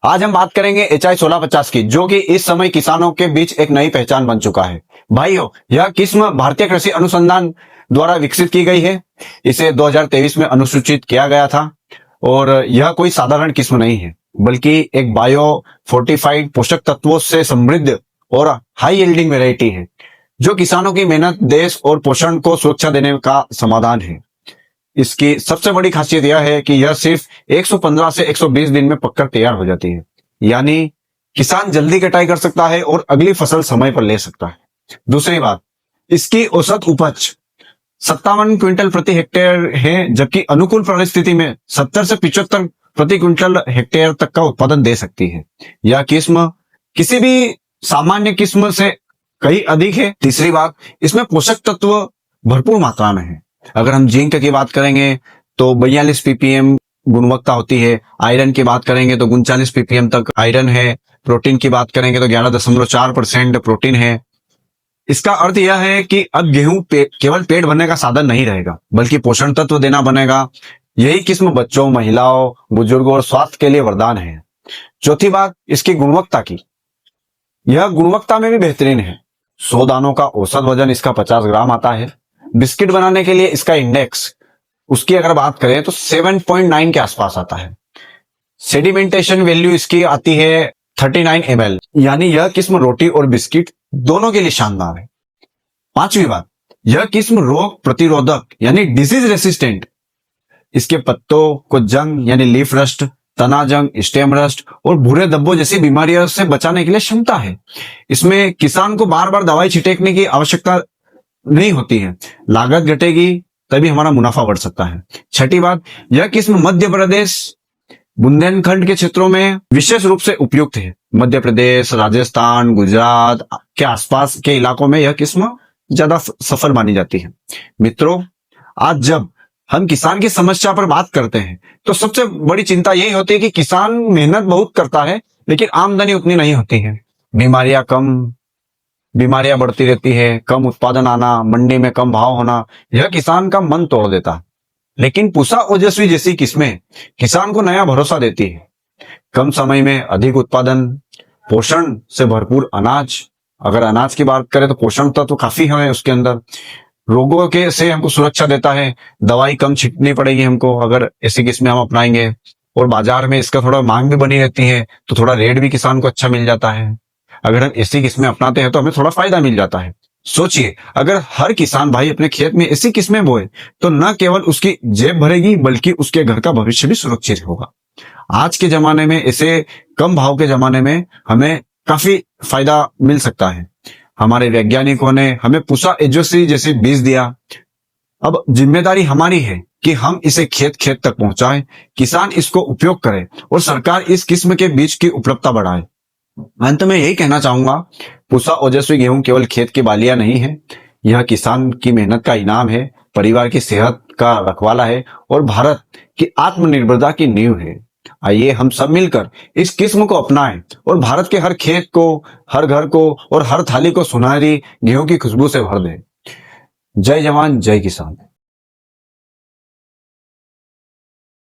आज हम बात करेंगे HI 1650 की, जो कि इस समय किसानों के बीच एक नई पहचान बन चुका है। भाइयों, यह किस्म भारतीय कृषि अनुसंधान द्वारा विकसित की गई है। इसे 2023 में अनुसूचित किया गया था और यह कोई साधारण किस्म नहीं है, बल्कि एक बायो फोर्टिफाइड पोषक तत्वों से समृद्ध और हाई यील्डिंग वैरायटी है, जो किसानों की मेहनत, देश और पोषण को सुरक्षा देने का समाधान है। इसकी सबसे बड़ी खासियत यह है कि यह सिर्फ 115 से 120 दिन में पककर तैयार हो जाती है, यानी किसान जल्दी कटाई कर सकता है और अगली फसल समय पर ले सकता है। दूसरी बात, इसकी औसत उपज 57 क्विंटल प्रति हेक्टेयर है, जबकि अनुकूल परिस्थिति में 70 से 75 प्रति क्विंटल हेक्टेयर तक का उत्पादन दे सकती है। यह किस्म किसी भी सामान्य किस्म से कहीं अधिक है। तीसरी बात, इसमें पोषक तत्व भरपूर मात्रा में है। अगर हम जिंक की बात करेंगे तो 42 ppm गुणवत्ता होती है। आयरन की बात करेंगे तो 39 ppm तक आयरन है। प्रोटीन की बात करेंगे तो 11.4% प्रोटीन है। इसका अर्थ यह है कि अब गेहूं केवल पेट भरने का साधन नहीं रहेगा, बल्कि पोषण तत्व देना बनेगा। यही किस्म बच्चों, महिलाओं, बुजुर्गों और स्वास्थ्य के लिए वरदान है। चौथी बात, इसकी गुणवत्ता की। यह गुणवत्ता में भी बेहतरीन है। 100 दानों का औसत वजन इसका 50 ग्राम आता है। बिस्किट बनाने के लिए इसका इंडेक्स, उसकी अगर बात करें तो 7.9 के आसपास आता है। सेडिमेंटेशन वैल्यू इसकी आती है 39 ml, यानी यह किस्म रोटी और बिस्किट दोनों के लिए शानदार है। पांचवी बात, यह किस्म रोग प्रतिरोधक यानी डिजीज रेसिस्टेंट। इसके पत्तों को जंग यानी लीफ रस्ट, तना जंग, स्टेम रस्ट और भूरे धब्बों जैसी बीमारियों से बचाने के लिए क्षमता है। इसमें किसान को बार बार दवाई छिड़कने की आवश्यकता नहीं होती है। लागत घटेगी तभी हमारा मुनाफा बढ़ सकता है। छठी बात, यह किस्म मध्य प्रदेश, बुंदेलखंड के क्षेत्रों में विशेष रूप से उपयुक्त है। मध्य प्रदेश, राजस्थान, गुजरात के आसपास के इलाकों में यह किस्म ज्यादा सफल मानी जाती है। मित्रों, आज जब हम किसान की समस्या पर बात करते हैं तो सबसे बड़ी चिंता यही होती है कि किसान मेहनत बहुत करता है, लेकिन आमदनी उतनी नहीं होती है। बीमारियां बढ़ती रहती है, कम उत्पादन आना, मंडी में कम भाव होना, यह किसान का मन तोड़ देता है। लेकिन पूसा ओजस्वी जैसी किस्में किसान को नया भरोसा देती है। कम समय में अधिक उत्पादन, पोषण से भरपूर अनाज। अगर अनाज की बात करें तो पोषण तत्व काफी है उसके अंदर। रोगों के से हमको सुरक्षा देता है। दवाई कम छिड़कनी पड़ेगी हमको अगर ऐसी किस्में हम अपनाएंगे, और बाजार में इसका थोड़ा मांग भी बनी रहती है, तो थोड़ा रेट भी किसान को अच्छा मिल जाता है। अगर हम ऐसी किस्में अपनाते हैं तो हमें थोड़ा फायदा मिल जाता है। सोचिए, अगर हर किसान भाई अपने खेत में ऐसी किस्में बोए तो न केवल उसकी जेब भरेगी, बल्कि उसके घर का भविष्य भी सुरक्षित होगा। आज के जमाने में, ऐसे कम भाव के जमाने में हमें काफी फायदा मिल सकता है। हमारे वैज्ञानिकों ने हमें पूसा ओजस्वी जैसे बीज दिया। अब जिम्मेदारी हमारी है कि हम इसे खेत खेत तक पहुंचाएं, किसान इसको उपयोग करे और सरकार इस किस्म के बीज की उपलब्धता बढ़ाए। अंत में यही कहना चाहूंगा, पूसा ओजस्वी गेहूं केवल खेत की बालियां नहीं है, यह किसान की मेहनत का इनाम है, परिवार की सेहत का रखवाला है और भारत की आत्मनिर्भरता की नींव है। आइए हम सब मिलकर इस किस्म को अपनाएं और भारत के हर खेत को, हर घर को और हर थाली को सुनहरी गेहूं की खुशबू से भर दें। जय जवान, जय किसान।